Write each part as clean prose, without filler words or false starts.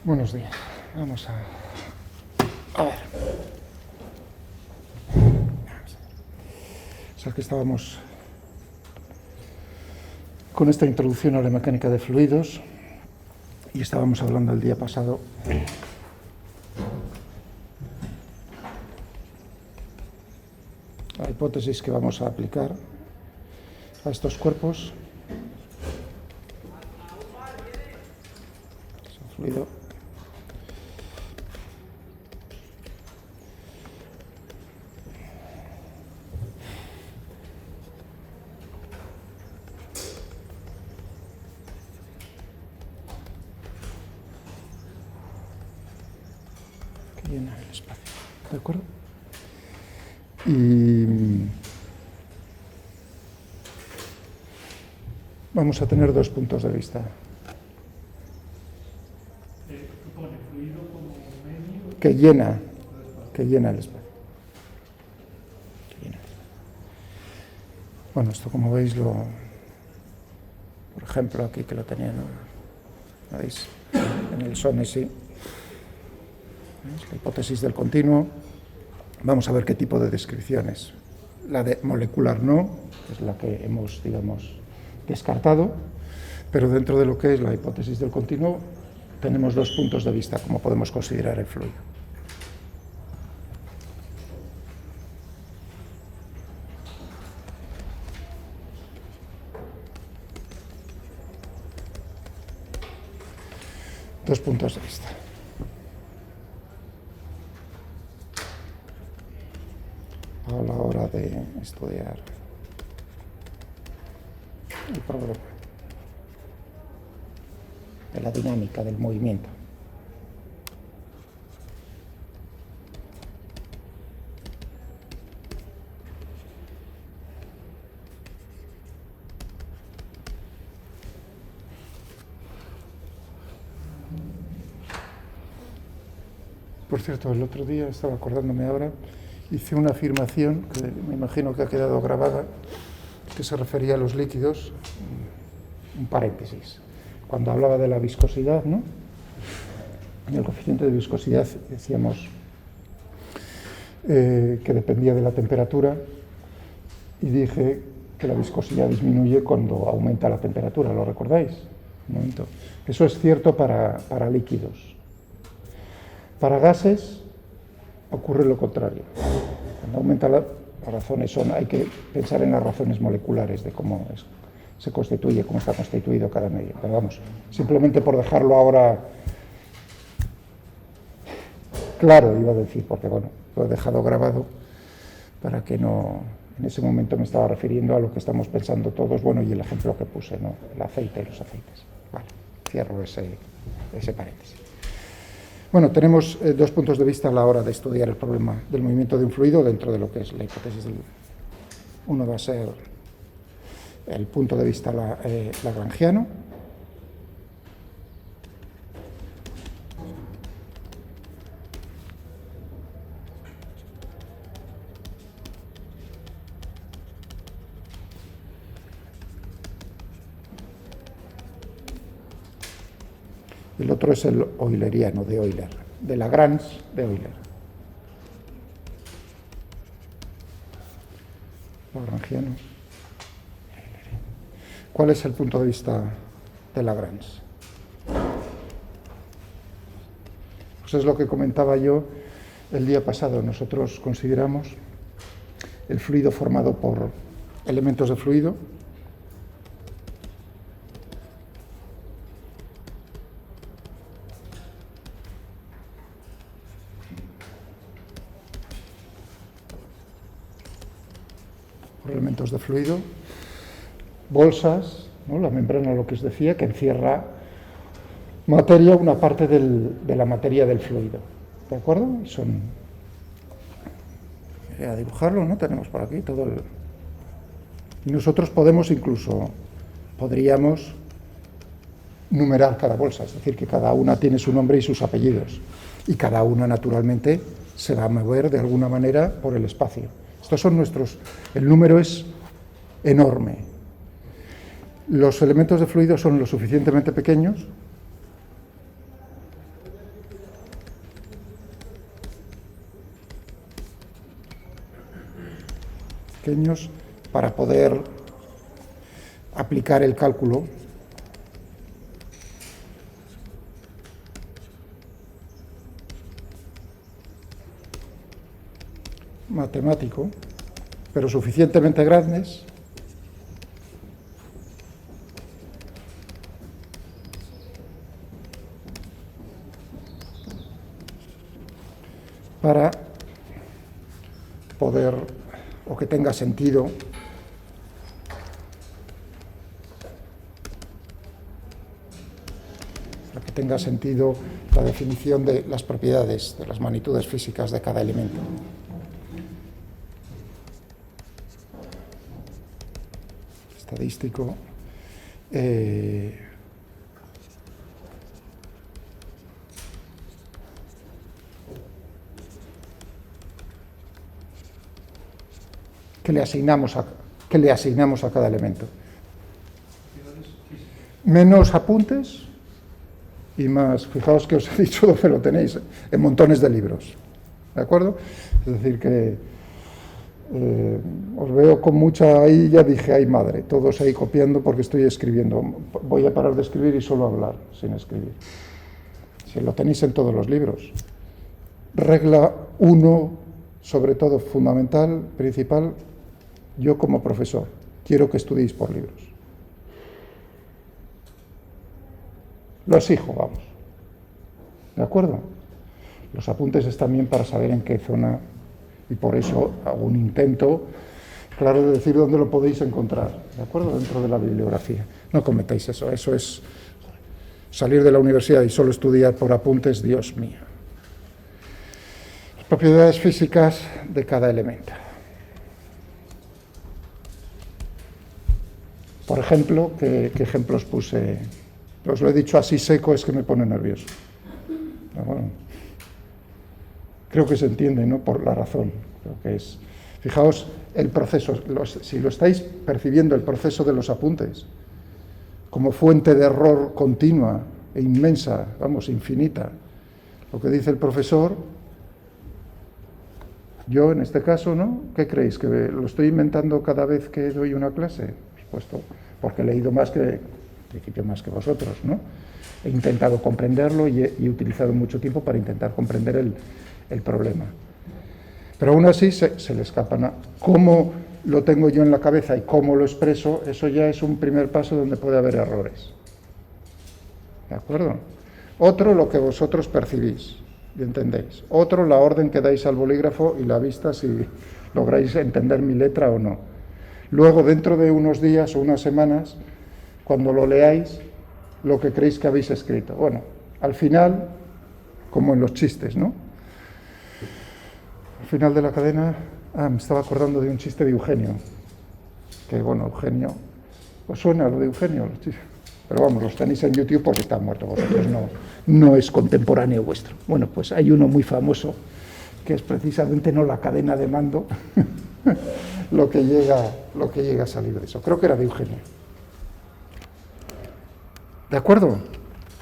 Buenos días. Vamos a ver. O sea, que estábamos con esta introducción a la mecánica de fluidos y estábamos hablando el día pasado la hipótesis que vamos a aplicar a estos cuerpos. Es un fluido que llena el espacio, ¿de acuerdo? Y vamos a tener dos puntos de vista. Que llena el espacio. Bueno, esto como veis, por ejemplo, aquí que lo tenía, ¿no? ¿Veis? En el SONESI, la hipótesis del continuo. Vamos a ver qué tipo de descripciones. La de molecular no, que es la que hemos, digamos, descartado, pero dentro de lo que es la hipótesis del continuo tenemos dos puntos de vista, como podemos considerar el fluido. Dos puntos de vista. A la hora de estudiar el problema de la dinámica del movimiento. Por cierto, el otro día, estaba acordándome ahora, hice una afirmación que me imagino que ha quedado grabada, que se refería a los líquidos, un paréntesis, cuando hablaba de la viscosidad, ¿no? En el coeficiente de viscosidad decíamos que dependía de la temperatura y dije que la viscosidad disminuye cuando aumenta la temperatura, ¿lo recordáis? Un momento. Eso es cierto para líquidos. Para gases ocurre lo contrario. Cuando aumenta las razones hay que pensar en las razones moleculares de cómo se constituye, cómo está constituido cada medio. Pero vamos, simplemente por dejarlo ahora claro, iba a decir, porque bueno, lo he dejado grabado para que no, en ese momento me estaba refiriendo a lo que estamos pensando todos, bueno, y el ejemplo que puse, ¿no? El aceite y los aceites. Vale, cierro ese paréntesis. Bueno, tenemos dos puntos de vista a la hora de estudiar el problema del movimiento de un fluido dentro de lo que es la hipótesis del... Uno va a ser el punto de vista lagrangiano. El otro es el euleriano, de Euler, de Lagrange, de Euler. Lagrangiano. ¿Cuál es el punto de vista de Lagrange? Pues es lo que comentaba yo el día pasado. Nosotros consideramos el fluido formado por elementos de fluido, bolsas, ¿no? La membrana, lo que os decía, que encierra materia, una parte de la materia del fluido, ¿de acuerdo? Voy a dibujarlo, ¿no? Tenemos por aquí todo el... Y nosotros podríamos numerar cada bolsa, es decir, que cada una tiene su nombre y sus apellidos, y cada una, naturalmente, se va a mover de alguna manera por el espacio. Estos son nuestros... El número es enorme. Los elementos de fluido son lo suficientemente pequeños pequeños para poder aplicar el cálculo matemático, pero suficientemente grandes para poder, o que tenga sentido, la definición de las propiedades, de las magnitudes físicas de cada elemento. Estadístico. Que le asignamos a cada elemento. Menos apuntes y más, fijaos que os he dicho dónde lo tenéis, en montones de libros, ¿de acuerdo? Es decir que os veo con mucha, ahí ya dije, ay madre, todos ahí copiando porque estoy escribiendo, voy a parar de escribir y solo hablar, sin escribir. Si lo tenéis en todos los libros. Regla 1, sobre todo fundamental, principal, yo como profesor, quiero que estudiéis por libros. Lo exijo, vamos. ¿De acuerdo? Los apuntes están bien para saber en qué zona, y por eso hago un intento, claro, de decir dónde lo podéis encontrar, ¿de acuerdo? Dentro de la bibliografía. No cometáis eso, eso es salir de la universidad y solo estudiar por apuntes, Dios mío. Las propiedades físicas de cada elemento. Por ejemplo, ¿qué ejemplos puse? Os lo he dicho así seco, es que me pone nervioso. Bueno, creo que se entiende, ¿no? Por la razón. Creo que es. Fijaos el proceso, si lo estáis percibiendo, el proceso de los apuntes, como fuente de error continua e inmensa, vamos, infinita. Lo que dice el profesor, yo en este caso, ¿no? ¿Qué creéis? ¿Que lo estoy inventando cada vez que doy una clase? Por supuesto, porque he leído más que vosotros, ¿no? He intentado comprenderlo y he utilizado mucho tiempo para intentar comprender el problema. Pero aún así se le escapan. ¿Cómo lo tengo yo en la cabeza y cómo lo expreso? Eso ya es un primer paso donde puede haber errores. ¿De acuerdo? Otro, lo que vosotros percibís y entendéis. Otro, la orden que dais al bolígrafo y la vista si lográis entender mi letra o no. Luego, dentro de unos días o unas semanas, cuando lo leáis, lo que creéis que habéis escrito. Bueno, al final, como en los chistes, ¿no? Al final de la cadena, me estaba acordando de un chiste de Eugenio, que bueno, Eugenio, ¿os suena lo de Eugenio? Pero vamos, los tenéis en YouTube porque están muertos vosotros, no es contemporáneo vuestro. Bueno, pues hay uno muy famoso, que es precisamente no la cadena de mando, lo que llega a salir de eso. Creo que era de Eugenio. ¿De acuerdo?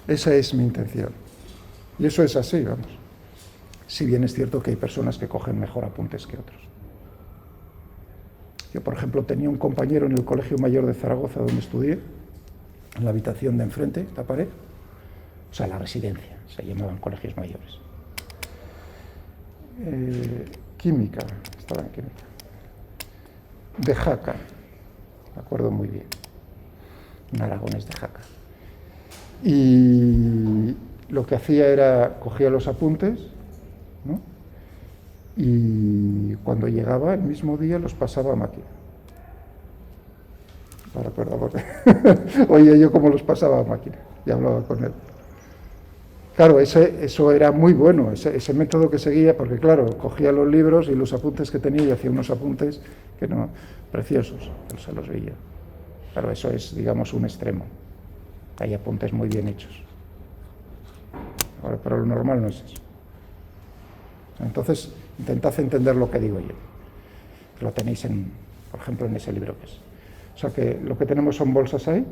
Esa es mi intención. Y eso es así, vamos. Si bien es cierto que hay personas que cogen mejor apuntes que otros. Yo, por ejemplo, tenía un compañero en el Colegio Mayor de Zaragoza, donde estudié, en la habitación de enfrente, la pared, o sea, la residencia, se llamaban colegios mayores. Química, estaba en química. De Jaca, me acuerdo muy bien. Un aragonés de Jaca. Y lo que hacía era, cogía los apuntes, ¿no? Y cuando llegaba el mismo día los pasaba a máquina. No recuerdo porque oye yo cómo los pasaba a máquina y hablaba con él. Claro, eso era muy bueno, ese método que seguía, porque claro, cogía los libros y los apuntes que tenía y hacía unos apuntes que no, preciosos, él se los veía. Claro, eso es, digamos, un extremo. Hay apuntes muy bien hechos. Ahora, pero lo normal no es eso. Entonces, intentad entender lo que digo yo. Lo tenéis, por ejemplo, en ese libro que es. O sea que lo que tenemos son bolsas ahí,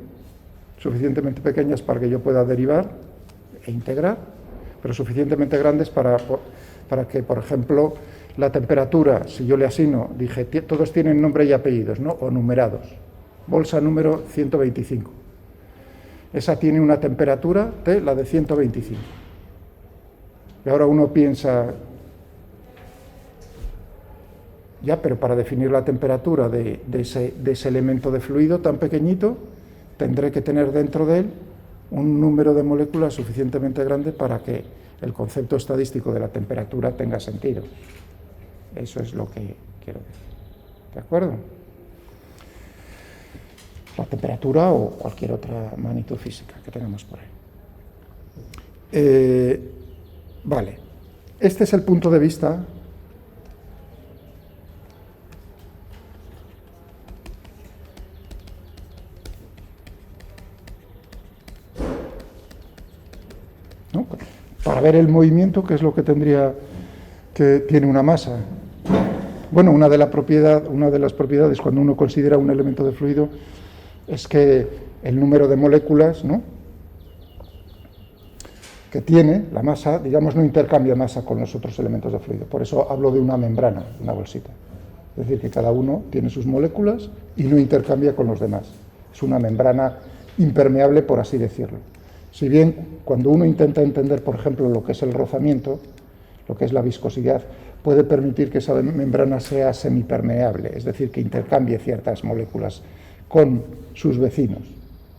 suficientemente pequeñas para que yo pueda derivar e integrar, pero suficientemente grandes para para que, por ejemplo, la temperatura, si yo le asigno, dije, todos tienen nombre y apellidos, ¿no? O numerados. Bolsa número 125. Esa tiene una temperatura T, la de 125. Y ahora uno piensa, ya, pero para definir la temperatura de ese elemento de fluido tan pequeñito, tendré que tener dentro de él un número de moléculas suficientemente grande para que el concepto estadístico de la temperatura tenga sentido. Eso es lo que quiero decir. ¿De acuerdo? La temperatura o cualquier otra magnitud física que tengamos por ahí. Vale. Este es el punto de vista ¿no? Para ver el movimiento, que es lo que tendría que tiene una masa. Bueno, una de las propiedades cuando uno considera un elemento de fluido es que el número de moléculas, ¿no?, que tiene la masa, digamos, no intercambia masa con los otros elementos de fluido. Por eso hablo de una membrana, una bolsita. Es decir, que cada uno tiene sus moléculas y no intercambia con los demás. Es una membrana impermeable, por así decirlo. Si bien cuando uno intenta entender, por ejemplo, lo que es el rozamiento, lo que es la viscosidad, puede permitir que esa membrana sea semipermeable, es decir, que intercambie ciertas moléculas con sus vecinos.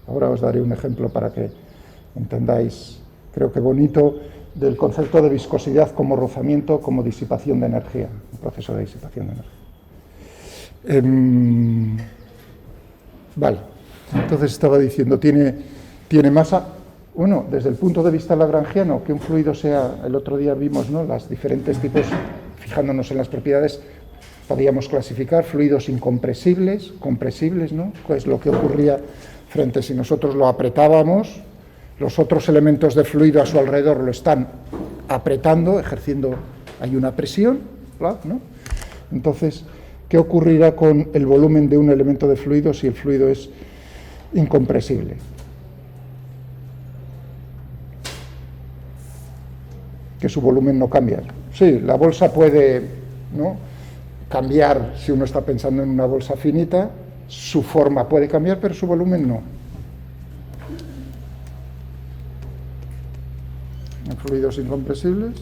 Ahora os daré un ejemplo para que entendáis, creo que bonito, del concepto de viscosidad como rozamiento, como disipación de energía, un proceso de disipación de energía. Vale, entonces estaba diciendo, tiene masa. Bueno, desde el punto de vista lagrangiano, que un fluido sea, el otro día vimos, ¿no?, los diferentes tipos, fijándonos en las propiedades, podíamos clasificar fluidos incompresibles, compresibles, ¿no?, que es lo que ocurría frente si nosotros lo apretábamos, los otros elementos de fluido a su alrededor lo están apretando, ejerciendo, hay una presión, ¿no? Entonces, ¿qué ocurrirá con el volumen de un elemento de fluido si el fluido es incompresible? Que su volumen no cambia. Sí, la bolsa puede, ¿no?, cambiar si uno está pensando en una bolsa finita, su forma puede cambiar, pero su volumen no. En fluidos incompresibles,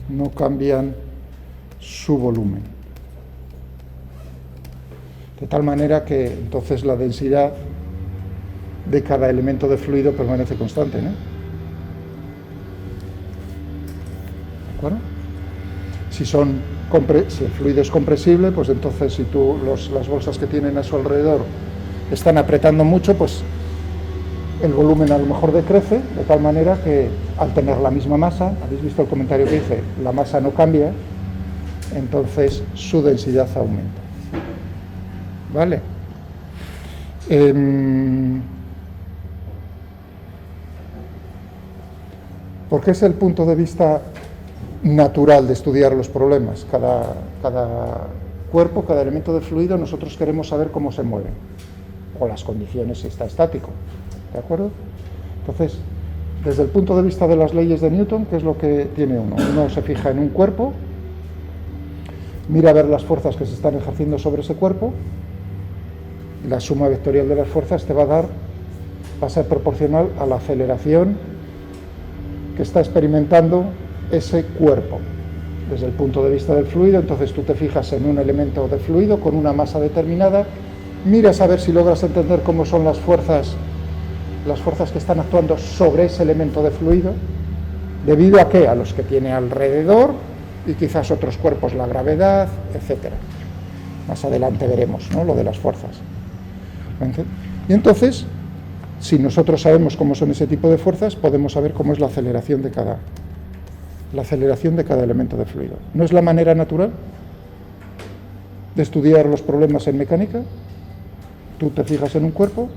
no cambian su volumen. De tal manera que entonces la densidad de cada elemento de fluido permanece constante, ¿no? ¿De acuerdo? Si el fluido es compresible, pues entonces si las bolsas que tienen a su alrededor están apretando mucho, pues el volumen a lo mejor decrece, de tal manera que al tener la misma masa, habéis visto el comentario que dice, la masa no cambia, entonces su densidad aumenta. ¿Vale? Porque es el punto de vista natural de estudiar los problemas. Cada cuerpo, cada elemento de fluido, nosotros queremos saber cómo se mueve, o las condiciones si está estático. ¿De acuerdo? Entonces, desde el punto de vista de las leyes de Newton, ¿qué es lo que tiene uno? Uno se fija en un cuerpo, mira a ver las fuerzas que se están ejerciendo sobre ese cuerpo, y la suma vectorial de las fuerzas te va a ser proporcional a la aceleración que está experimentando ese cuerpo. Desde el punto de vista del fluido, entonces tú te fijas en un elemento de fluido con una masa determinada, miras a ver si logras entender cómo son las fuerzas que están actuando sobre ese elemento de fluido, debido a qué, a los que tiene alrededor y quizás otros cuerpos, la gravedad, etcétera. Más adelante veremos, ¿no?, lo de las fuerzas. Y entonces, si nosotros sabemos cómo son ese tipo de fuerzas, podemos saber cómo es la aceleración de cada elemento de fluido. ¿No es la manera natural de estudiar los problemas en mecánica? Tú te fijas en un cuerpo,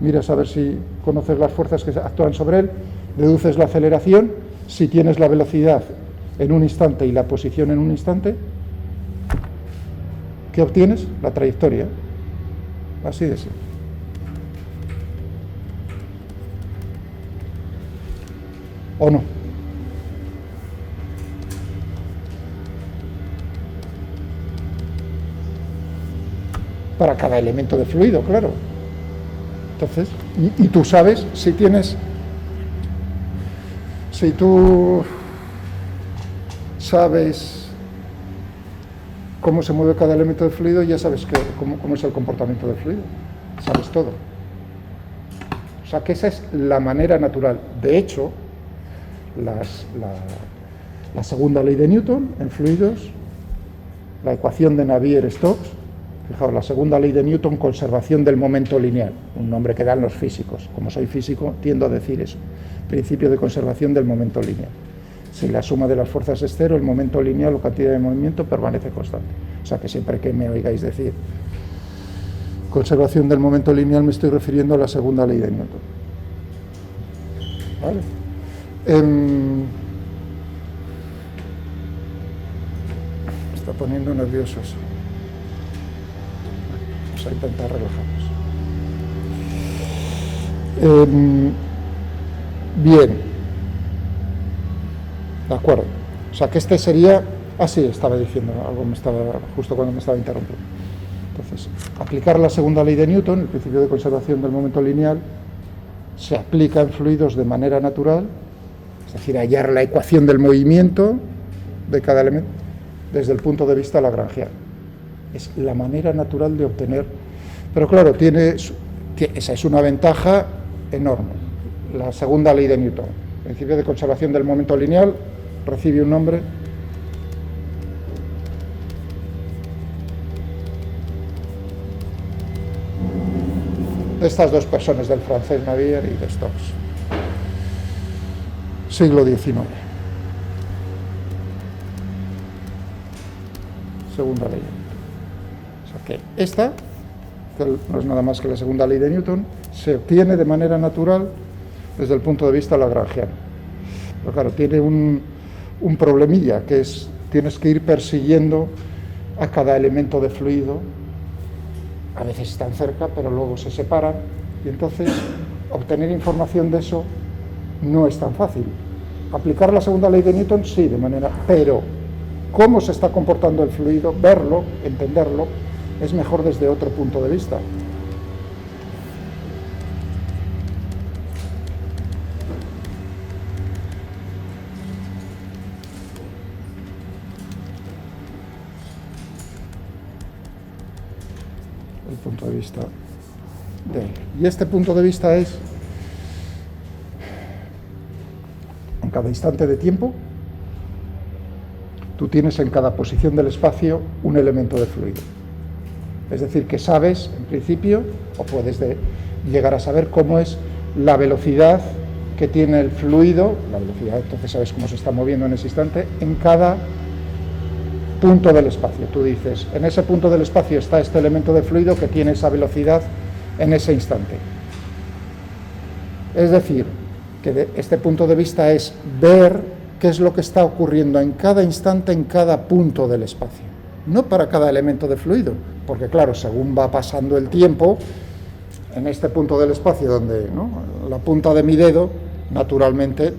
miras a ver si conoces las fuerzas que actúan sobre él, deduces la aceleración, si tienes la velocidad en un instante y la posición en un instante, ¿qué obtienes? La trayectoria. así de simple. ¿O no? Para cada elemento de fluido, claro. Entonces, y tú sabes, si tú sabes cómo se mueve cada elemento de fluido, ya sabes cómo es el comportamiento del fluido, sabes todo. O sea que esa es la manera natural. De hecho, la segunda ley de Newton en fluidos, la ecuación de Navier-Stokes, fijaos, la segunda ley de Newton, conservación del momento lineal, un nombre que dan los físicos. Como soy físico, tiendo a decir eso, principio de conservación del momento lineal. Si la suma de las fuerzas es cero, el momento lineal o cantidad de movimiento permanece constante. O sea que siempre que me oigáis decir conservación del momento lineal, me estoy refiriendo a la segunda ley de Newton. ¿Vale? Me está poniendo nervioso eso. Vamos a intentar relajarnos. Bien. De acuerdo. O sea que este sería... Ah, sí, estaba diciendo algo, justo cuando me estaba interrumpiendo. Entonces, aplicar la segunda ley de Newton, el principio de conservación del momento lineal, se aplica en fluidos de manera natural, es decir, hallar la ecuación del movimiento de cada elemento desde el punto de vista lagrangiano. Es la manera natural de obtener... Pero claro, esa es una ventaja enorme. La segunda ley de Newton, principio de conservación del momento lineal, recibe un nombre de estas dos personas, del francés Navier y de Stokes. Siglo XIX. Segunda ley de Newton. O sea que esta, que no es nada más que la segunda ley de Newton, se obtiene de manera natural desde el punto de vista lagrangiano. Pero claro, tiene un problemilla, que es, tienes que ir persiguiendo a cada elemento de fluido. A veces están cerca, pero luego se separan, y entonces obtener información de eso no es tan fácil. Aplicar la segunda ley de Newton, sí, de manera... Pero cómo se está comportando el fluido, verlo, entenderlo, es mejor desde otro punto de vista. El punto de vista de él. Y este punto de vista es, en cada instante de tiempo, tú tienes en cada posición del espacio un elemento de fluido. Es decir, que sabes, en principio, o puedes llegar a saber cómo es la velocidad que tiene el fluido, la velocidad, entonces sabes cómo se está moviendo en ese instante, en cada punto del espacio. Tú dices, en ese punto del espacio está este elemento de fluido que tiene esa velocidad en ese instante. Es decir, que de este punto de vista es ver qué es lo que está ocurriendo en cada instante, en cada punto del espacio. No para cada elemento de fluido, porque claro, según va pasando el tiempo, en este punto del espacio donde, ¿no?, la punta de mi dedo, naturalmente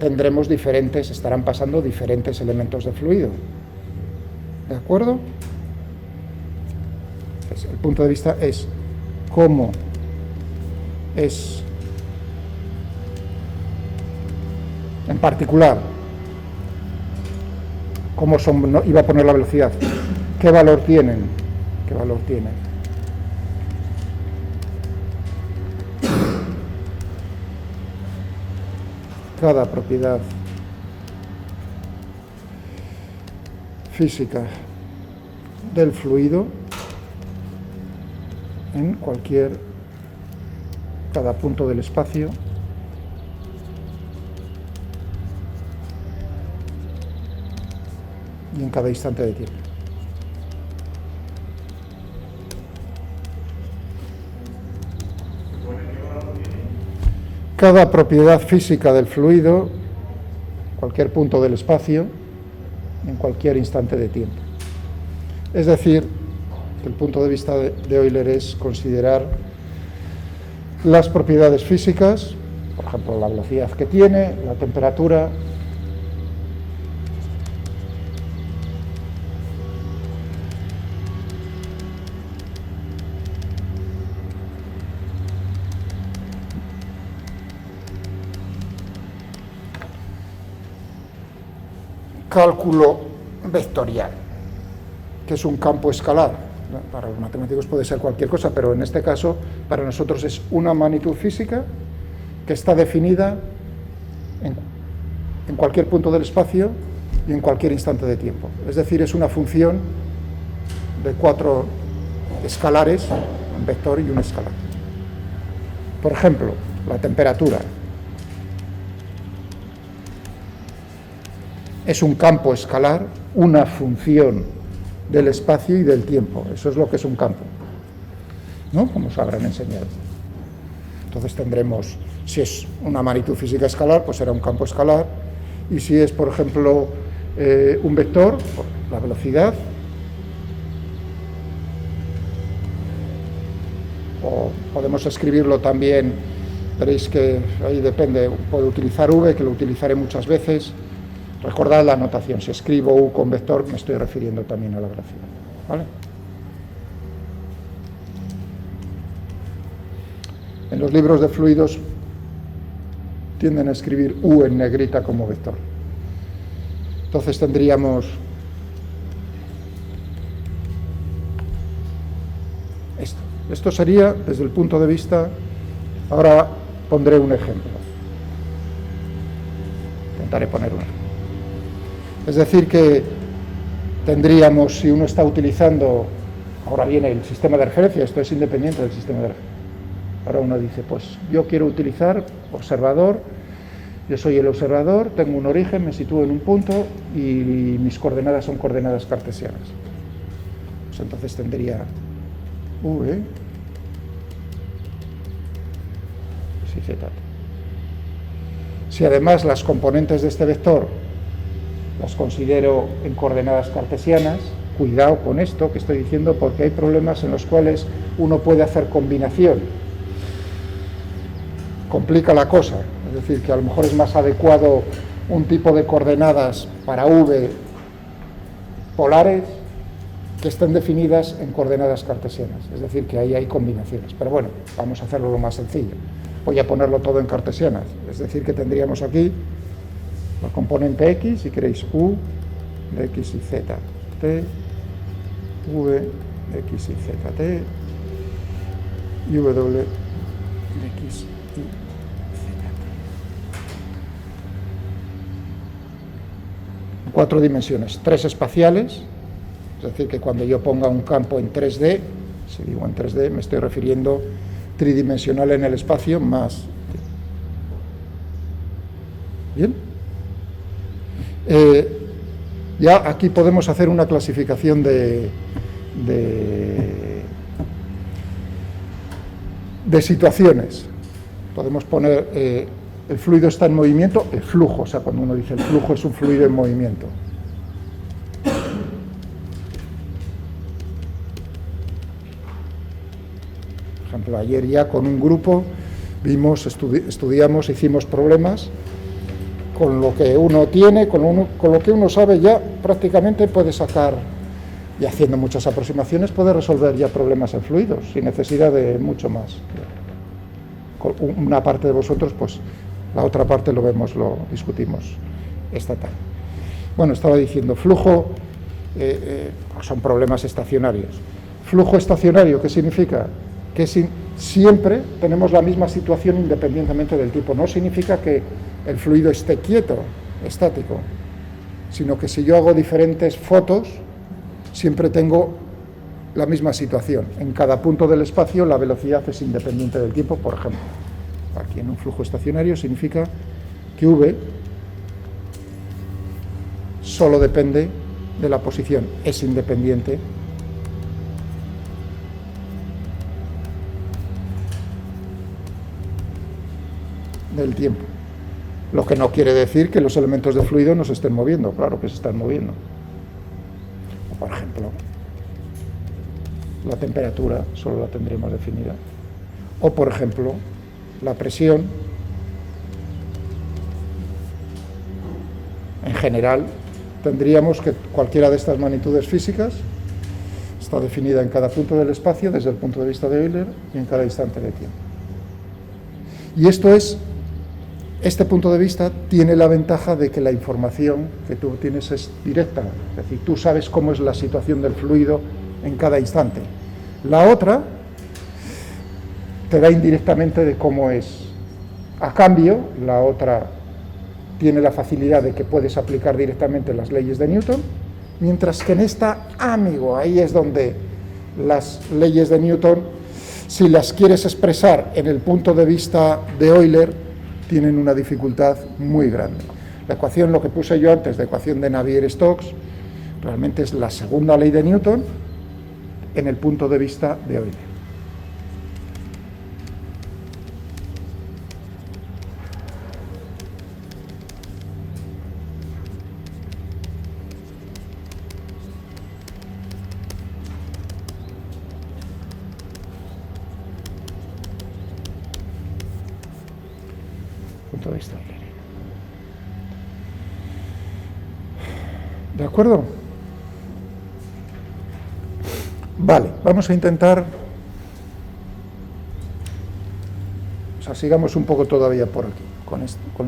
estarán pasando diferentes elementos de fluido. ¿De acuerdo? Pues el punto de vista es cómo es, en particular, cómo son, no, iba a poner la velocidad, qué valor tienen, cada propiedad física del fluido en cada punto del espacio y en cada instante de tiempo. Cada propiedad física del fluido, cualquier punto del espacio, en cualquier instante de tiempo. Es decir, que el punto de vista de Euler es considerar las propiedades físicas, por ejemplo, la velocidad que tiene, la temperatura, cálculo vectorial, que es un campo escalar. Para los matemáticos puede ser cualquier cosa, pero en este caso para nosotros es una magnitud física que está definida en cualquier punto del espacio y en cualquier instante de tiempo. Es decir, es una función de 4 escalares, un vector y un escalar. Por ejemplo, la temperatura es un campo escalar, una función del espacio y del tiempo. Eso es lo que es un campo, ¿no? Como os habrán enseñado. Entonces tendremos, si es una magnitud física escalar, pues será un campo escalar, y si es, por ejemplo, un vector, la velocidad, o podemos escribirlo también, veréis que ahí depende, puedo utilizar v, que lo utilizaré muchas veces. Recordad la notación, si escribo u con vector me estoy refiriendo también a la velocidad, ¿vale? En los libros de fluidos tienden a escribir u en negrita como vector. Entonces tendríamos esto. Esto sería desde el punto de vista, ahora pondré un ejemplo. Intentaré poner un ejemplo. Es decir que tendríamos, si uno está utilizando, ahora viene el sistema de referencia, esto es independiente del sistema de referencia. Ahora uno dice, pues yo quiero utilizar observador, yo soy el observador, tengo un origen, me sitúo en un punto y mis coordenadas son coordenadas cartesianas. Pues entonces tendría v, y z. Si además las componentes de este vector las considero en coordenadas cartesianas, cuidado con esto que estoy diciendo, porque hay problemas en los cuales uno puede hacer combinación. Complica la cosa, es decir, que a lo mejor es más adecuado un tipo de coordenadas para v polares que estén definidas en coordenadas cartesianas, es decir, que ahí hay combinaciones. Pero bueno, vamos a hacerlo lo más sencillo. Voy a ponerlo todo en cartesianas, es decir, que tendríamos aquí la componente x, si queréis, u de x y z, t, v de x y z, t, y w de x y z. 4 dimensiones, 3 espaciales, es decir, que cuando yo ponga un campo en 3D, si digo en 3D, me estoy refiriendo tridimensional en el espacio más. ¿Bien? Ya aquí podemos hacer una clasificación de situaciones. Podemos poner el fluido está en movimiento, el flujo, o sea, cuando uno dice el flujo es un fluido en movimiento. Por ejemplo, ayer ya con un grupo vimos, estudiamos, hicimos problemas. Con lo que uno tiene, con lo que uno sabe ya prácticamente puede sacar, y haciendo muchas aproximaciones puede resolver ya problemas en fluidos, sin necesidad de mucho más. Con una parte de vosotros, pues la otra parte lo vemos, lo discutimos esta tarde. Bueno, estaba diciendo, flujo, son problemas estacionarios. Flujo estacionario, ¿qué significa? Que siempre tenemos la misma situación independientemente del tipo. No significa que el fluido esté quieto, estático, sino que si yo hago diferentes fotos, siempre tengo la misma situación. En cada punto del espacio la velocidad es independiente del tiempo, por ejemplo. Aquí en un flujo estacionario significa que v solo depende de la posición, es independiente del tiempo. Lo que no quiere decir que los elementos de fluido no se estén moviendo, claro que se están moviendo. O, por ejemplo, la temperatura solo la tendremos definida. O, por ejemplo, la presión, en general, tendríamos que cualquiera de estas magnitudes físicas está definida en cada punto del espacio desde el punto de vista de Euler y en cada instante de tiempo. Y este punto de vista tiene la ventaja de que la información que tú tienes es directa, es decir, tú sabes cómo es la situación del fluido en cada instante. La otra te da indirectamente de cómo es. A cambio, la otra tiene la facilidad de que puedes aplicar directamente las leyes de Newton, mientras que en esta, amigo, ahí es donde las leyes de Newton, si las quieres expresar en el punto de vista de Euler, tienen una dificultad muy grande. La ecuación, lo que puse yo antes, de ecuación de Navier-Stokes, realmente es la segunda ley de Newton en el punto de vista de Euler. Punto de vista Euler. ¿De acuerdo? Vale, vamos a intentar, o sea, sigamos un poco todavía por aquí, con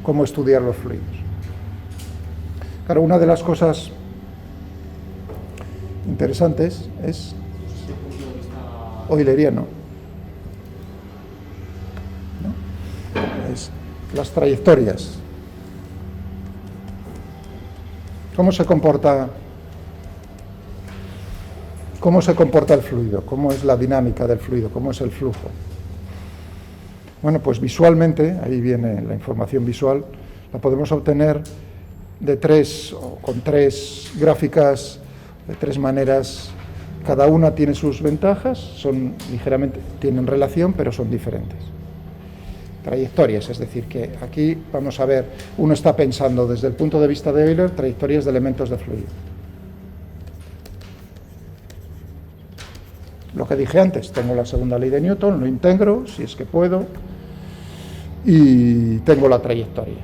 cómo estudiar los fluidos. Claro, una de las cosas interesantes es euleriano, ¿no? Es las trayectorias. ¿Cómo se comporta el fluido? ¿Cómo es la dinámica del fluido? ¿Cómo es el flujo? Bueno, pues visualmente, ahí viene la información visual, la podemos obtener con tres gráficas, de tres maneras. Cada una tiene sus ventajas, tienen relación, pero son diferentes. Trayectorias, es decir, que aquí vamos a ver, uno está pensando desde el punto de vista de Euler, trayectorias de elementos de fluido. Lo que dije antes, tengo la segunda ley de Newton, lo integro, si es que puedo, y tengo la trayectoria.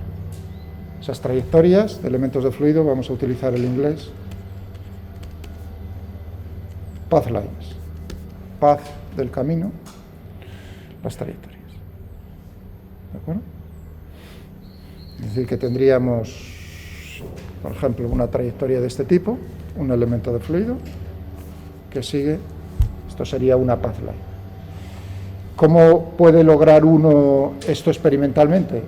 Esas trayectorias de elementos de fluido, vamos a utilizar el inglés, path lines, path del camino, las trayectorias. ¿De acuerdo? Es decir, que tendríamos, por ejemplo, una trayectoria de este tipo, un elemento de fluido que sigue, esto sería una path line. ¿Cómo puede lograr uno esto experimentalmente?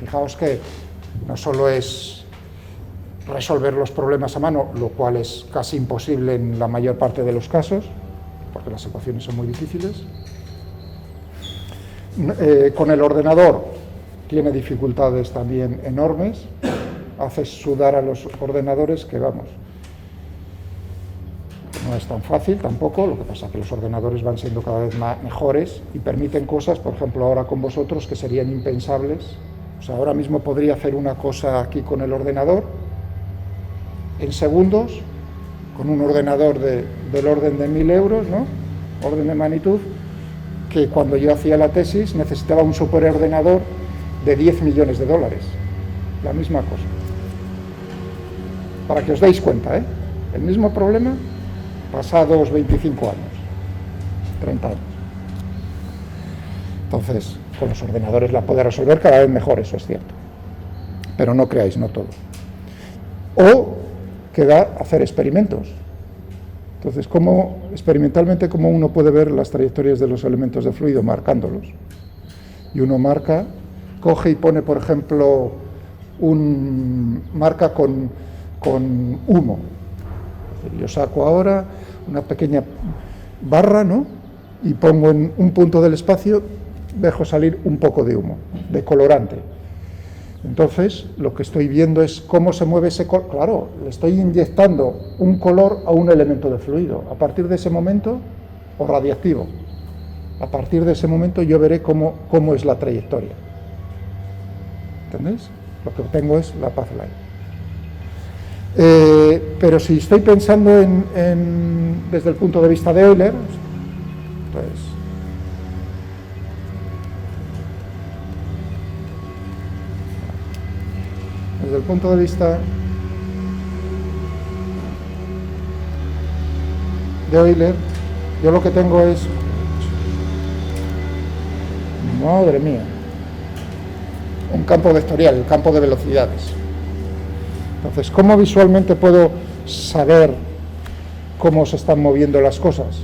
Fijaos que no solo es resolver los problemas a mano, lo cual es casi imposible en la mayor parte de los casos, porque las ecuaciones son muy difíciles. Con el ordenador tiene dificultades también enormes, hace sudar a los ordenadores que vamos, no es tan fácil tampoco, lo que pasa es que los ordenadores van siendo cada vez mejores y permiten cosas, por ejemplo ahora con vosotros, que serían impensables. O sea, ahora mismo podría hacer una cosa aquí con el ordenador en segundos, con un ordenador del orden de 1000 euros, ¿no? Orden de magnitud, que cuando yo hacía la tesis necesitaba un superordenador de 10 millones de dólares. La misma cosa. Para que os deis cuenta, ¿eh? El mismo problema pasados 25 años, 30 años. Entonces, con los ordenadores la puede resolver cada vez mejor, eso es cierto. Pero no creáis, no todo. O queda hacer experimentos. Entonces, experimentalmente, ¿cómo uno puede ver las trayectorias de los elementos de fluido? Marcándolos. Y uno coge y pone, por ejemplo, marca con humo. Yo saco ahora una pequeña barra, ¿no? Y pongo en un punto del espacio, dejo salir un poco de humo, de colorante. Entonces, lo que estoy viendo es cómo se mueve ese color. Claro, le estoy inyectando un color a un elemento de fluido. A partir de ese momento, o radiactivo, a partir de ese momento yo veré cómo es la trayectoria. ¿Entendéis? Lo que obtengo es la path line. Pero si estoy pensando desde el punto de vista de Euler, Entonces, desde el punto de vista de Euler, yo lo que tengo es, madre mía, un campo vectorial, el campo de velocidades. Entonces, ¿cómo visualmente puedo saber cómo se están moviendo las cosas?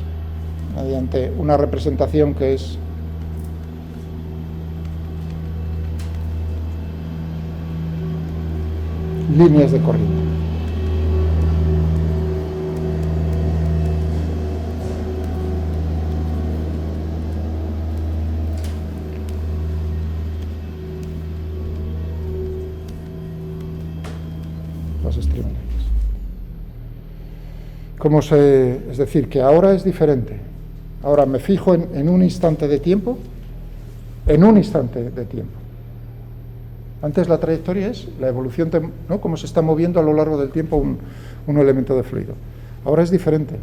Mediante una representación que es líneas de corriente. Las streamlines. Es decir, que ahora es diferente. Ahora me fijo en un instante de tiempo, Antes la trayectoria es la evolución, ¿no? Cómo se está moviendo a lo largo del tiempo un elemento de fluido. Ahora es diferente.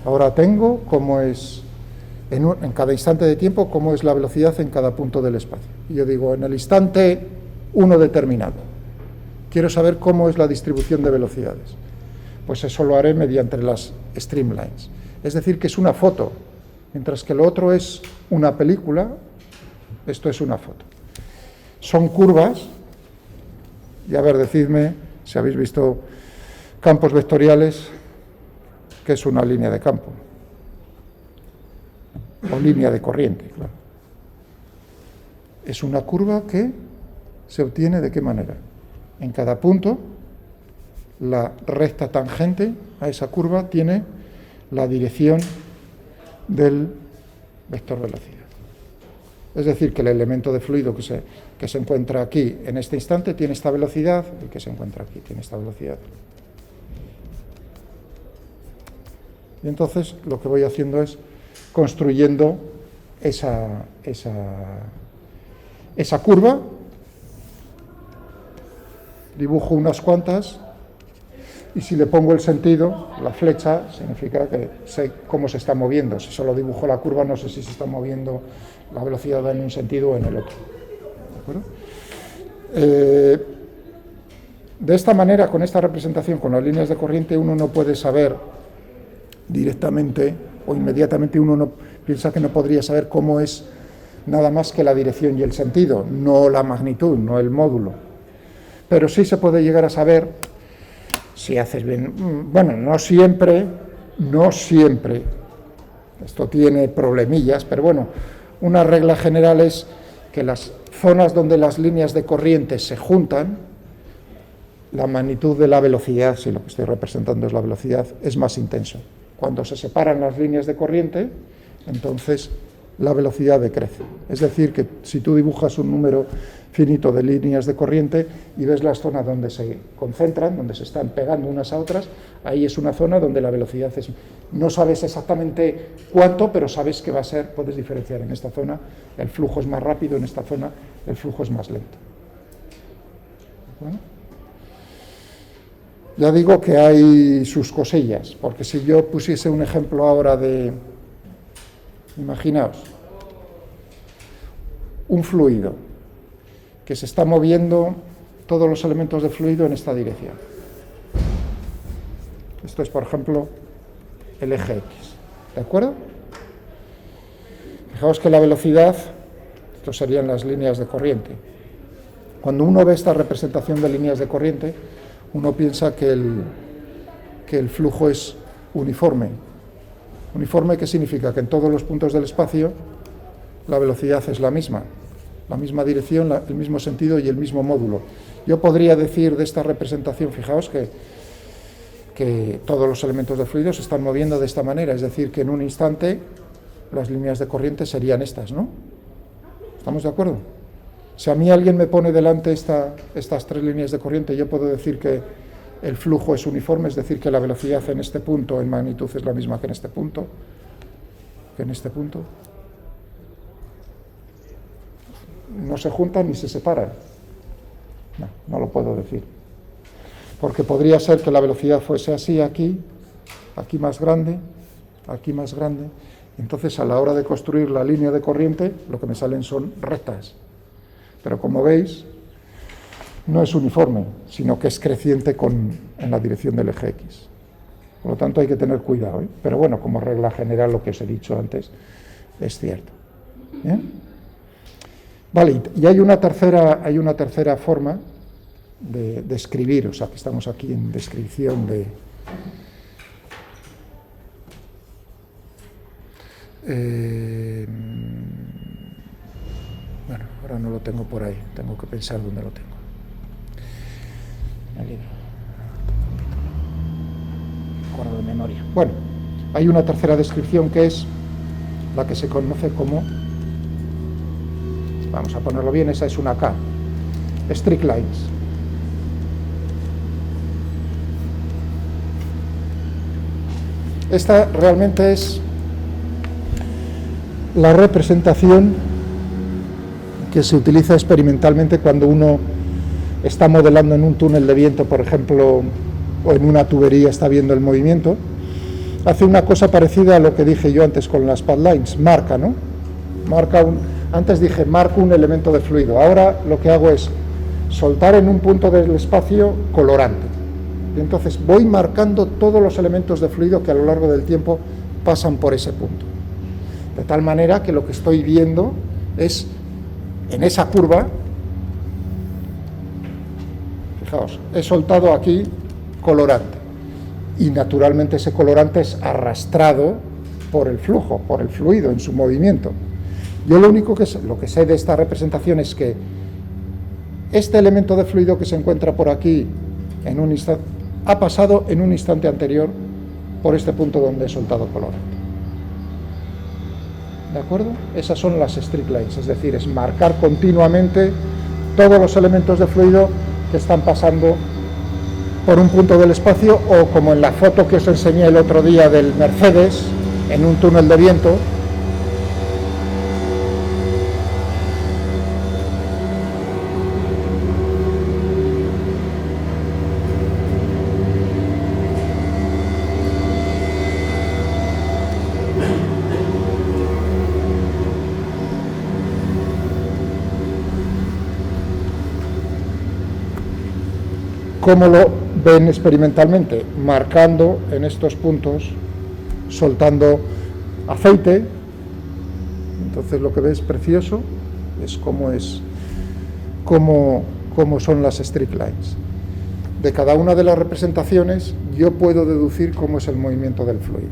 Ahora tengo cómo es, en cada instante de tiempo, cómo es la velocidad en cada punto del espacio. Y yo digo, en el instante 1 determinado, quiero saber cómo es la distribución de velocidades. Pues eso lo haré mediante las streamlines. Es decir, que es una foto, mientras que lo otro es una película, esto es una foto. Son curvas, y a ver, decidme si habéis visto campos vectoriales, que es una línea de campo, o línea de corriente, claro. Es una curva que se obtiene ¿de qué manera? En cada punto, la recta tangente a esa curva tiene la dirección del vector velocidad. Es decir, que el elemento de fluido que se encuentra aquí en este instante tiene esta velocidad, el que se encuentra aquí tiene esta velocidad. Y entonces lo que voy haciendo es construyendo esa curva, dibujo unas cuantas, y si le pongo el sentido, la flecha, significa que sé cómo se está moviendo. Si solo dibujo la curva, no sé si se está moviendo la velocidad en un sentido o en el otro. ¿De acuerdo? De esta manera, con esta representación, con las líneas de corriente, uno no puede saber directamente o inmediatamente, uno no piensa que no podría saber cómo es nada más que la dirección y el sentido, no la magnitud, no el módulo. Pero sí se puede llegar a saber si haces bien. Bueno, no siempre, esto tiene problemillas, pero bueno, una regla general es que las zonas donde las líneas de corriente se juntan, la magnitud de la velocidad, si lo que estoy representando es la velocidad, es más intenso. Cuando se separan las líneas de corriente, entonces la velocidad decrece. Es decir, que si tú dibujas un número finito de líneas de corriente y ves las zonas donde se concentran, donde se están pegando unas a otras, ahí es una zona donde la velocidad es... No sabes exactamente cuánto, pero sabes que va a ser, puedes diferenciar en esta zona, el flujo es más rápido, en esta zona el flujo es más lento. Bueno. Ya digo que hay sus cosillas, porque si yo pusiese un ejemplo ahora de... Imaginaos, un fluido que se está moviendo todos los elementos de fluido en esta dirección. Esto es, por ejemplo, el eje X, ¿de acuerdo? Fijaos que la velocidad, esto serían las líneas de corriente. Cuando uno ve esta representación de líneas de corriente, uno piensa que el flujo es uniforme. Uniforme, ¿qué significa? Que en todos los puntos del espacio la velocidad es la misma dirección, el mismo sentido y el mismo módulo. Yo podría decir de esta representación, fijaos que todos los elementos de fluido se están moviendo de esta manera, es decir, que en un instante las líneas de corriente serían estas, ¿no? ¿Estamos de acuerdo? Si a mí alguien me pone delante estas tres líneas de corriente, yo puedo decir que el flujo es uniforme, es decir, que la velocidad en este punto, en magnitud, es la misma que en este punto, No se juntan ni se separan. No lo puedo decir. Porque podría ser que la velocidad fuese así aquí más grande, Entonces, a la hora de construir la línea de corriente, lo que me salen son rectas. Pero como veis, no es uniforme, sino que es creciente en la dirección del eje X. Por lo tanto, hay que tener cuidado, ¿eh? Pero bueno, como regla general, lo que os he dicho antes es cierto. ¿Bien? Vale, y hay una tercera forma de escribir, o sea, que estamos aquí en descripción de... bueno, ahora no lo tengo por ahí, tengo que pensar dónde lo tengo. El libro. Acuerdo de memoria. Bueno, hay una tercera descripción que es la que se conoce como, vamos a ponerlo bien, esa es una K, strict lines. Esta realmente es la representación que se utiliza experimentalmente cuando uno está modelando en un túnel de viento, por ejemplo, o en una tubería está viendo el movimiento. Hace una cosa parecida a lo que dije yo antes con las path lines, marca, ¿no? Antes dije marco un elemento de fluido, ahora lo que hago es soltar en un punto del espacio colorante. Y entonces voy marcando todos los elementos de fluido que a lo largo del tiempo pasan por ese punto. De tal manera que lo que estoy viendo es, en esa curva, fijaos, he soltado aquí colorante. Y naturalmente ese colorante es arrastrado por el flujo, por el fluido en su movimiento. Yo lo que sé de esta representación es que este elemento de fluido que se encuentra por aquí en un instante, ha pasado en un instante anterior por este punto donde he soltado colorante. ¿De acuerdo? Esas son las strict lines, es decir, es marcar continuamente todos los elementos de fluido que están pasando por un punto del espacio, o como en la foto que os enseñé el otro día del Mercedes, en un túnel de viento. ¿Cómo lo ven experimentalmente? Marcando en estos puntos, soltando aceite. Entonces lo que ves precioso es cómo son las strict lines. De cada una de las representaciones yo puedo deducir cómo es el movimiento del fluido.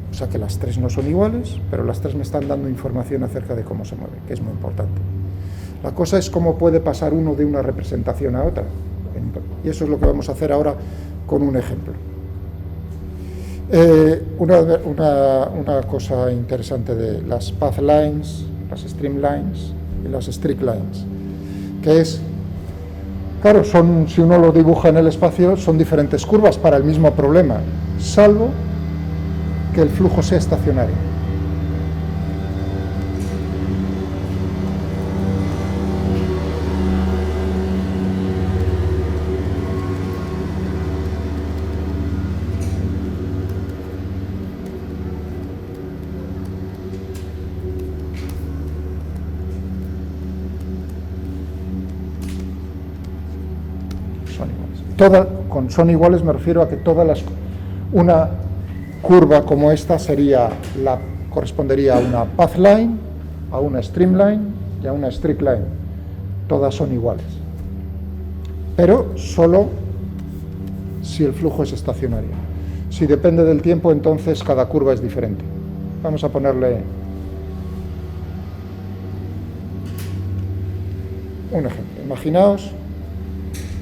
O sea que las tres no son iguales, pero las tres me están dando información acerca de cómo se mueve, que es muy importante. La cosa es cómo puede pasar uno de una representación a otra. Y eso es lo que vamos a hacer ahora con un ejemplo. Una cosa interesante de las path lines, las streamlines y las strict lines, que es, claro, si uno lo dibuja en el espacio, son diferentes curvas para el mismo problema, salvo que el flujo sea estacionario. Son iguales me refiero a que una curva como esta correspondería a una path line, a una streamline y a una strict line. Todas son iguales. Pero solo si el flujo es estacionario. Si depende del tiempo, entonces cada curva es diferente. Vamos a ponerle un ejemplo. Imaginaos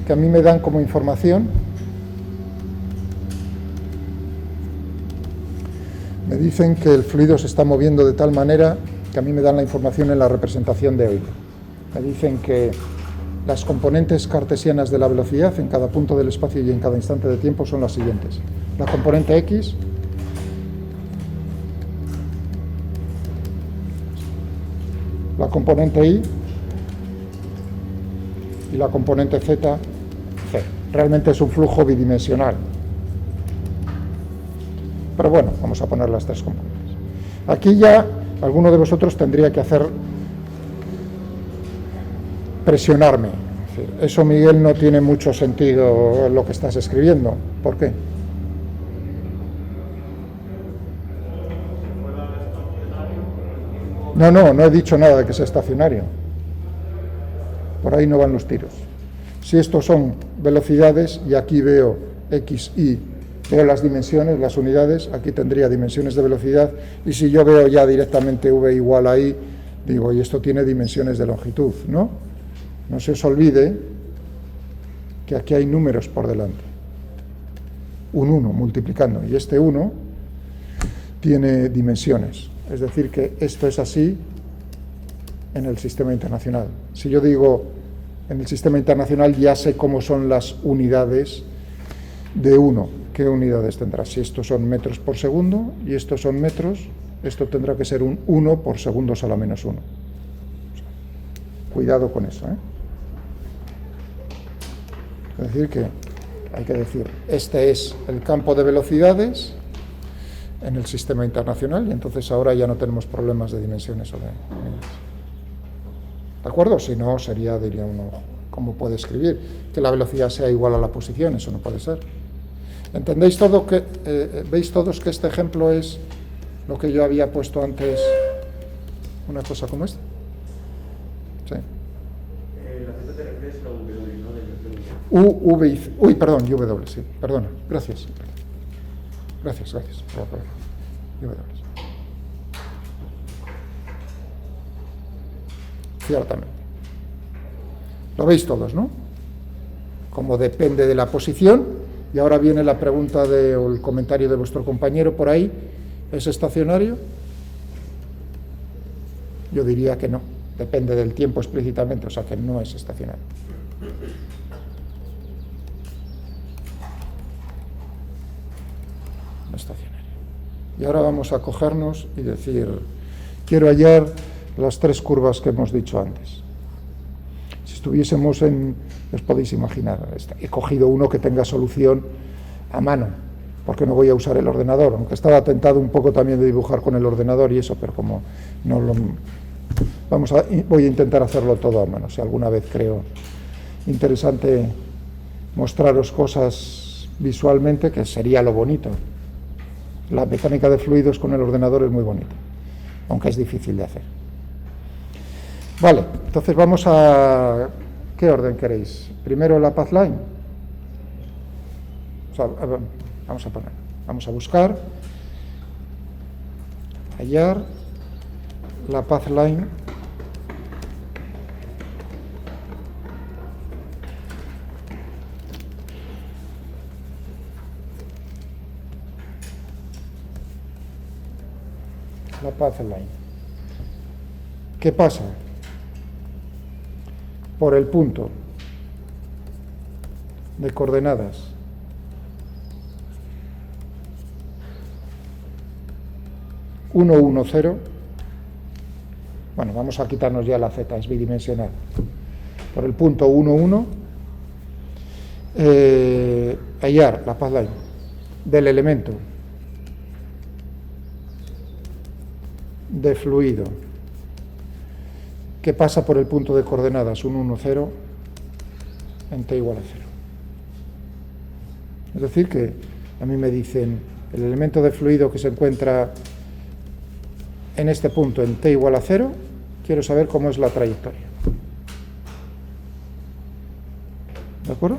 que a mí me dan como información, me dicen que el fluido se está moviendo de tal manera que a mí me dan la información en la representación de hoy. Me dicen que las componentes cartesianas de la velocidad en cada punto del espacio y en cada instante de tiempo son las siguientes. La componente X, la componente Y y la componente Z, C. Realmente es un flujo bidimensional. Pero bueno, vamos a poner las tres componentes. Aquí ya alguno de vosotros tendría que presionarme. Es decir, eso, Miguel, no tiene mucho sentido lo que estás escribiendo. ¿Por qué? No he dicho nada de que sea estacionario. Por ahí no van los tiros. Si estos son velocidades, y aquí veo x, y, veo las dimensiones, las unidades, aquí tendría dimensiones de velocidad, y si yo veo ya directamente v igual a i, digo, y esto tiene dimensiones de longitud, ¿no? No se os olvide que aquí hay números por delante. Un 1 multiplicando, y este 1 tiene dimensiones. Es decir, que esto es así en el sistema internacional. Si yo digo en el sistema internacional, ya sé cómo son las unidades de 1. ¿Qué unidades tendrá? Si estos son metros por segundo y estos son metros, esto tendrá que ser un 1 por segundos a la menos 1. Cuidado con eso, ¿eh? Es decir, que hay que decir, este es el campo de velocidades en el sistema internacional, y entonces ahora ya no tenemos problemas de dimensiones o de unidades. ¿De acuerdo? Si no, sería, diría uno, ¿cómo puede escribir? Que la velocidad sea igual a la posición, eso no puede ser. ¿Entendéis todo que, veis todos que este ejemplo es lo que yo había puesto antes, una cosa como esta? Sí. La Z te refieres a la W, ¿no? Uy, perdón, W, sí, perdona, gracias. Gracias. W. Ciertamente. Lo veis todos, ¿no? Como depende de la posición, y ahora viene la pregunta o el comentario de vuestro compañero por ahí, ¿es estacionario? Yo diría que no, depende del tiempo explícitamente, o sea que no es estacionario. No estacionario. Y ahora vamos a cogernos y decir, quiero hallar las tres curvas que hemos dicho antes. Si estuviésemos os podéis imaginar, he cogido uno que tenga solución a mano, porque no voy a usar el ordenador, aunque estaba tentado un poco también de dibujar con el ordenador y eso, pero como no lo... voy a intentar hacerlo todo a mano. Si alguna vez creo interesante mostraros cosas visualmente, que sería lo bonito. La mecánica de fluidos con el ordenador es muy bonita, aunque es difícil de hacer. Vale, entonces vamos a... ¿Qué orden queréis? Primero la path line. O sea, vamos a buscar, hallar la path line ¿Qué pasa? Por el punto de coordenadas (1, 1, 0), bueno, vamos a quitarnos ya la z, es bidimensional, por el punto 1, 1, hallar la path line del elemento de fluido que pasa por el punto de coordenadas 1, 1, 0 en t igual a 0. Es decir, que a mí me dicen el elemento de fluido que se encuentra en este punto en t igual a 0, quiero saber cómo es la trayectoria. ¿De acuerdo?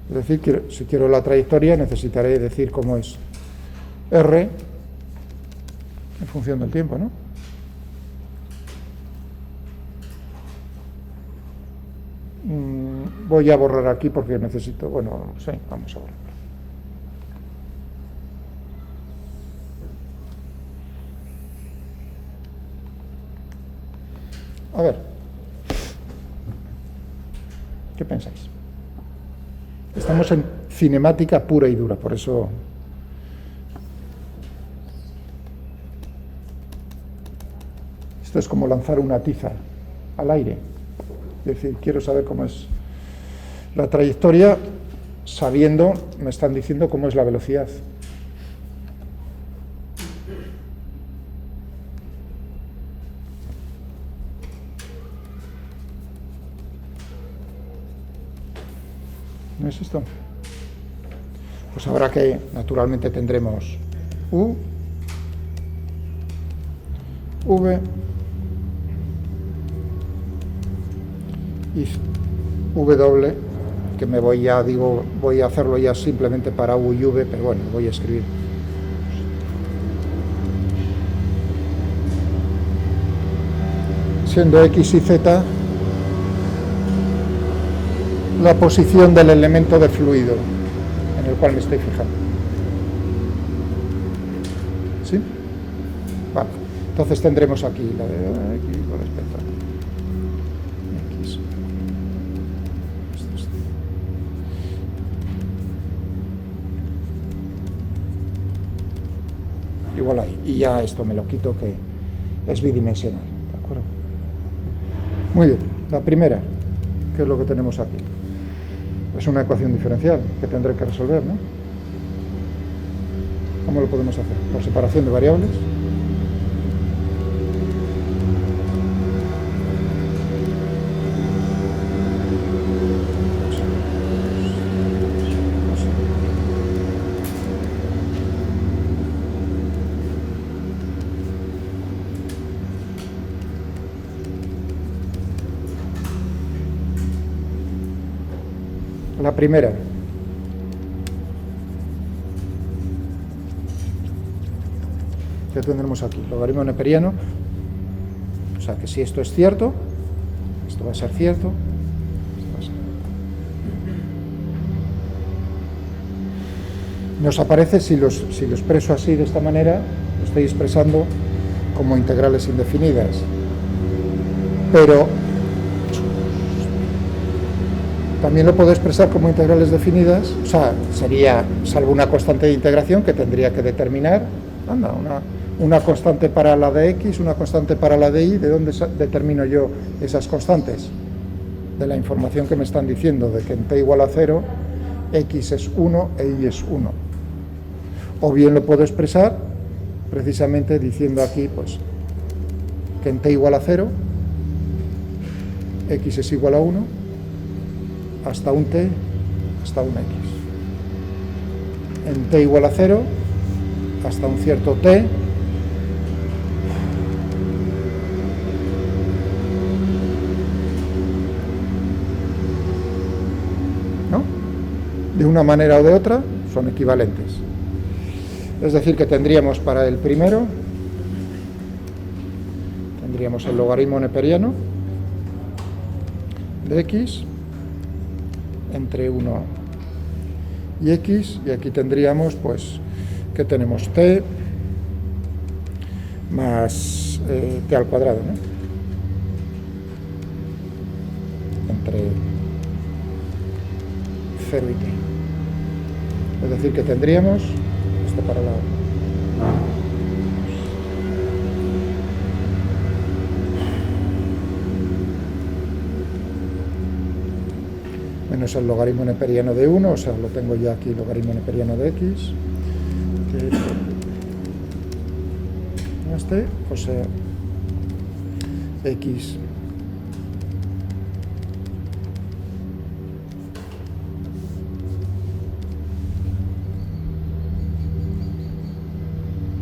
Es decir, si quiero la trayectoria necesitaré decir cómo es r en función del tiempo, ¿no? Voy a borrar aquí porque necesito, bueno, sí, vamos a borrar. A ver, ¿qué pensáis? Estamos en cinemática pura y dura, por eso... Esto es como lanzar una tiza al aire. Es decir, quiero saber cómo es la trayectoria, sabiendo, me están diciendo cómo es la velocidad. ¿No es esto? Pues habrá que, naturalmente tendremos U, V y W, que me voy a, voy a hacerlo ya simplemente para U y V, pero bueno, voy a escribir. Siendo X y Z la posición del elemento de fluido en el cual me estoy fijando. ¿Sí? Vale. Entonces tendremos aquí la de X con respecto a X. Igual ahí. Y ya esto me lo quito, que es bidimensional. ¿De acuerdo? Muy bien. La primera, ¿qué es lo que tenemos aquí? Es una ecuación diferencial que tendré que resolver, ¿no? ¿Cómo lo podemos hacer? Por separación de variables. La primera. ¿Qué tendremos aquí? Logaritmo neperiano. O sea que si esto es cierto, esto va a ser cierto. Nos aparece, si lo expreso así de esta manera, lo estoy expresando como integrales indefinidas. Pero también lo puedo expresar como integrales definidas, o sea, sería, salvo una constante de integración que tendría que determinar, una constante para la de X, una constante para la de Y. ¿De dónde determino yo esas constantes? De la información que me están diciendo, de que en t igual a 0, X es 1 e Y es 1. O bien lo puedo expresar precisamente diciendo aquí, pues, que en t igual a 0, X es igual a 1, hasta un t, hasta un x. En t igual a 0, hasta un cierto t, ¿no? De una manera o de otra son equivalentes. Es decir, que tendríamos para el primero, tendríamos el logaritmo neperiano de x entre 1 y x, y aquí tendríamos, pues, que tenemos t más t al cuadrado, ¿no? Entre 0 y t. Es decir, que tendríamos esto para la menos el logaritmo neperiano de 1, o sea, lo tengo ya aquí, logaritmo neperiano de x, que o sea, x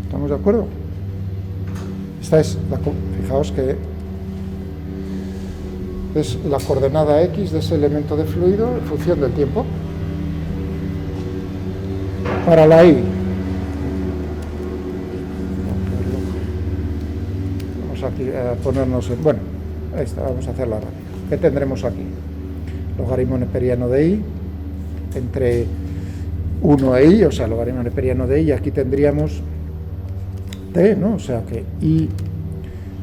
¿estamos de acuerdo? Esta es la, fijaos que es la coordenada x de ese elemento de fluido en función del tiempo. Para la y, vamos aquí a ponernos en, bueno, ahí está, vamos a hacerla rápido. ¿Qué tendremos aquí? Logaritmo neperiano de y entre 1 e y, o sea, logaritmo neperiano de y, aquí tendríamos t, ¿no? O sea que y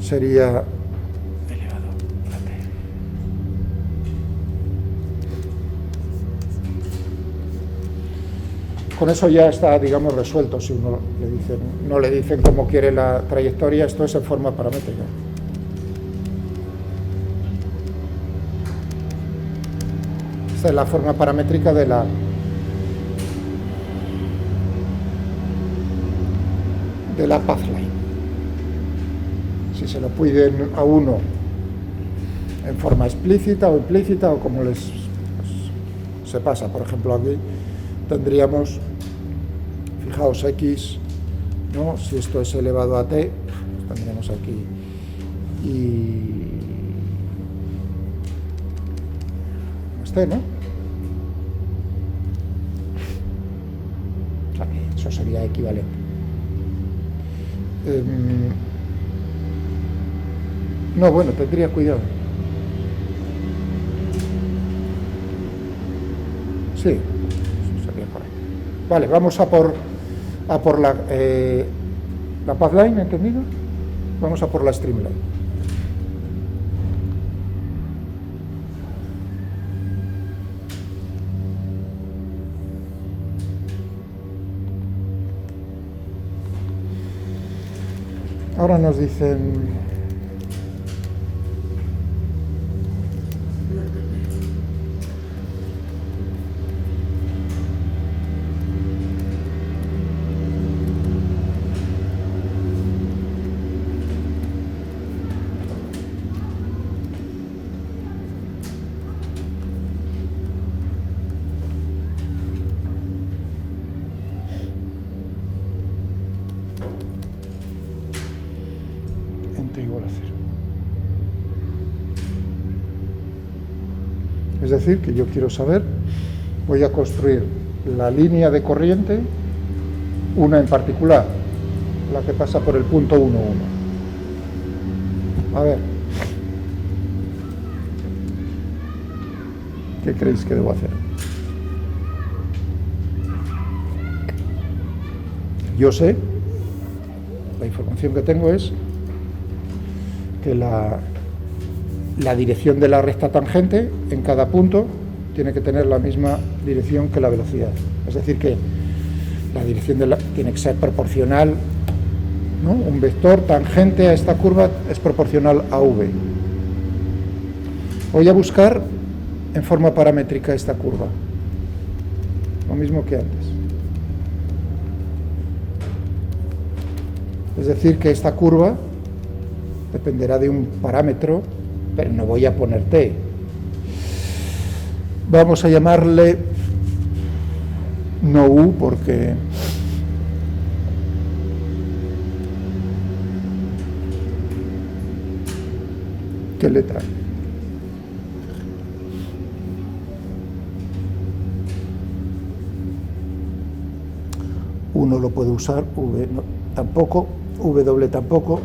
sería con eso ya está, digamos, resuelto. Si uno le dicen, no le dicen cómo quiere la trayectoria, esto es en forma paramétrica. Esta es la forma paramétrica de la path line. Si se lo piden a uno en forma explícita o implícita, o como les se pasa. Por ejemplo, aquí tendríamos, fijaos, x, ¿no? Si esto es elevado a t, pues tendremos aquí y este, ¿no? O sea, eso sería equivalente. No, bueno, tendría cuidado. Sí, eso sería correcto. Vale, vamos a por la pathline, ¿entendido? Vamos a por la streamline. Ahora nos dicen igual a 0. Es decir, que yo quiero saber, voy a construir la línea de corriente, una en particular, la que pasa por el punto 1, 1. A ver, ¿qué creéis que debo hacer? Yo sé, la información que tengo es que la dirección de la recta tangente en cada punto tiene que tener la misma dirección que la velocidad. Es decir, que la dirección tiene que ser proporcional, ¿no? Un vector tangente a esta curva es proporcional a v. Voy a buscar en forma paramétrica esta curva. Lo mismo que antes. Es decir, que esta curva dependerá de un parámetro, pero no voy a poner t. Vamos a llamarle no u porque ¿qué letra? Uno lo puede usar, v no, tampoco, w tampoco.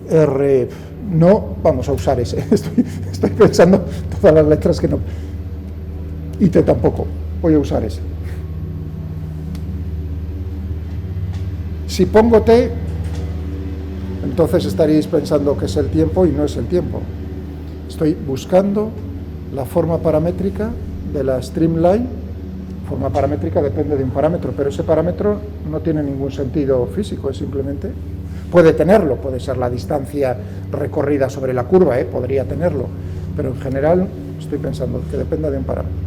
R, no, vamos a usar ese. Estoy pensando todas las letras que no. Y T tampoco, voy a usar ese. Si pongo T, entonces estaríais pensando que es el tiempo y no es el tiempo. Estoy buscando la forma paramétrica de la streamline. Forma paramétrica depende de un parámetro, pero ese parámetro no tiene ningún sentido físico, es simplemente... Puede tenerlo, puede ser la distancia recorrida sobre la curva, podría tenerlo, pero en general estoy pensando que dependa de un parámetro.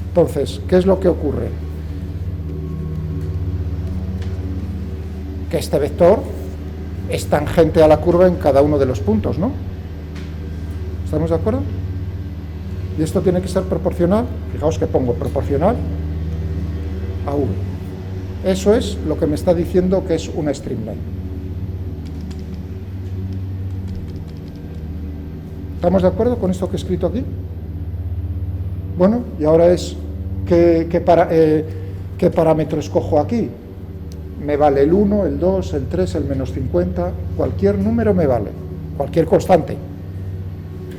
Entonces, ¿qué es lo que ocurre? Que este vector es tangente a la curva en cada uno de los puntos, ¿no? ¿Estamos de acuerdo? Y esto tiene que ser proporcional, fijaos que pongo proporcional a v. Eso es lo que me está diciendo que es una streamline. ¿Estamos de acuerdo con esto que he escrito aquí? Bueno, y ahora es, ¿qué parámetro escojo aquí? Me vale el 1, el 2, el 3, el menos 50, cualquier número me vale, cualquier constante.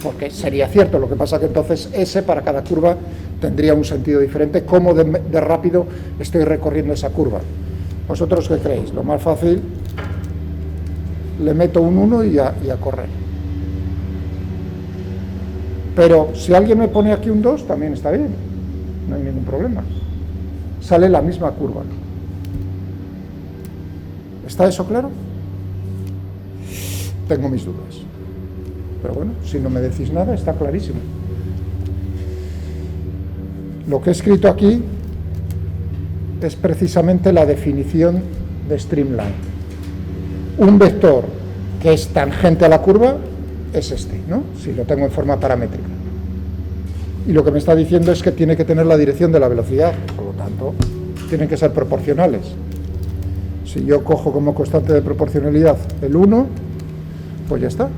Porque sería cierto, lo que pasa que entonces S para cada curva tendría un sentido diferente, cómo de rápido estoy recorriendo esa curva. ¿Vosotros qué creéis? Lo más fácil, le meto un 1 y a correr. Pero si alguien me pone aquí un 2, también está bien, no hay ningún problema. Sale la misma curva. ¿Está eso claro? Tengo mis dudas. Pero bueno, si no me decís nada, está clarísimo. Lo que he escrito aquí es precisamente la definición de streamline. Un vector que es tangente a la curva es este, ¿no? Si lo tengo en forma paramétrica. Y lo que me está diciendo es que tiene que tener la dirección de la velocidad, por lo tanto, tienen que ser proporcionales. Si yo cojo como constante de proporcionalidad el 1, pues ya está.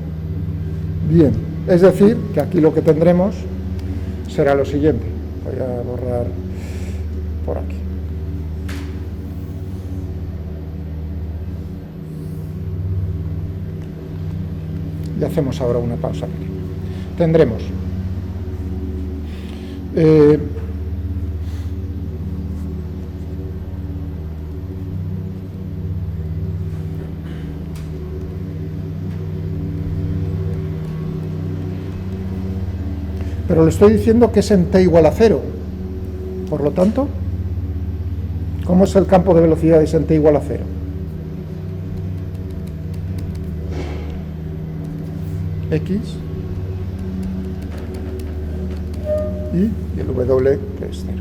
Bien, es decir, que aquí lo que tendremos será lo siguiente. Voy a borrar por aquí. Y hacemos ahora una pausa pequeña. Tendremos pero le estoy diciendo que es en t igual a 0. Por lo tanto, ¿cómo es el campo de velocidades en t igual a 0? X y el W, que es 0.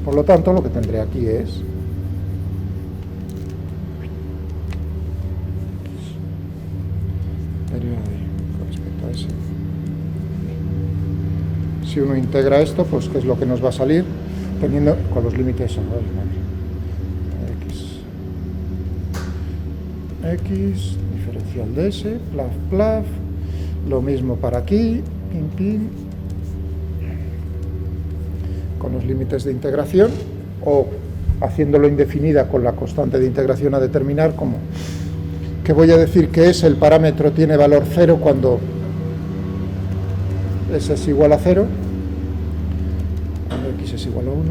Por lo tanto, lo que tendré aquí es con respecto a ese. Si uno integra esto, pues ¿qué es lo que nos va a salir? Teniendo con los límites X, diferencial de S, plaf, plaf, lo mismo para aquí, pin, pin, con los límites de integración, o haciéndolo indefinida con la constante de integración a determinar, como que voy a decir que S, el parámetro, tiene valor 0 cuando S es igual a 0, cuando X es igual a 1,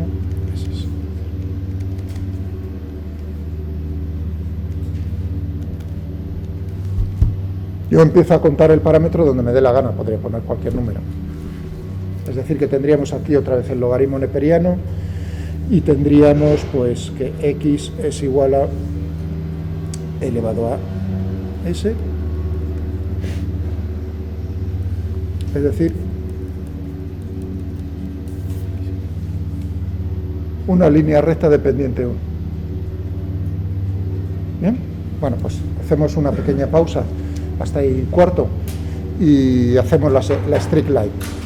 S es. Yo empiezo a contar el parámetro donde me dé la gana, podría poner cualquier número. Es decir, que tendríamos aquí otra vez el logaritmo neperiano y tendríamos pues que X es igual a elevado a S, es decir, una línea recta de pendiente 1. Bien, bueno, pues hacemos una pequeña pausa hasta ahí cuarto y hacemos la straight line.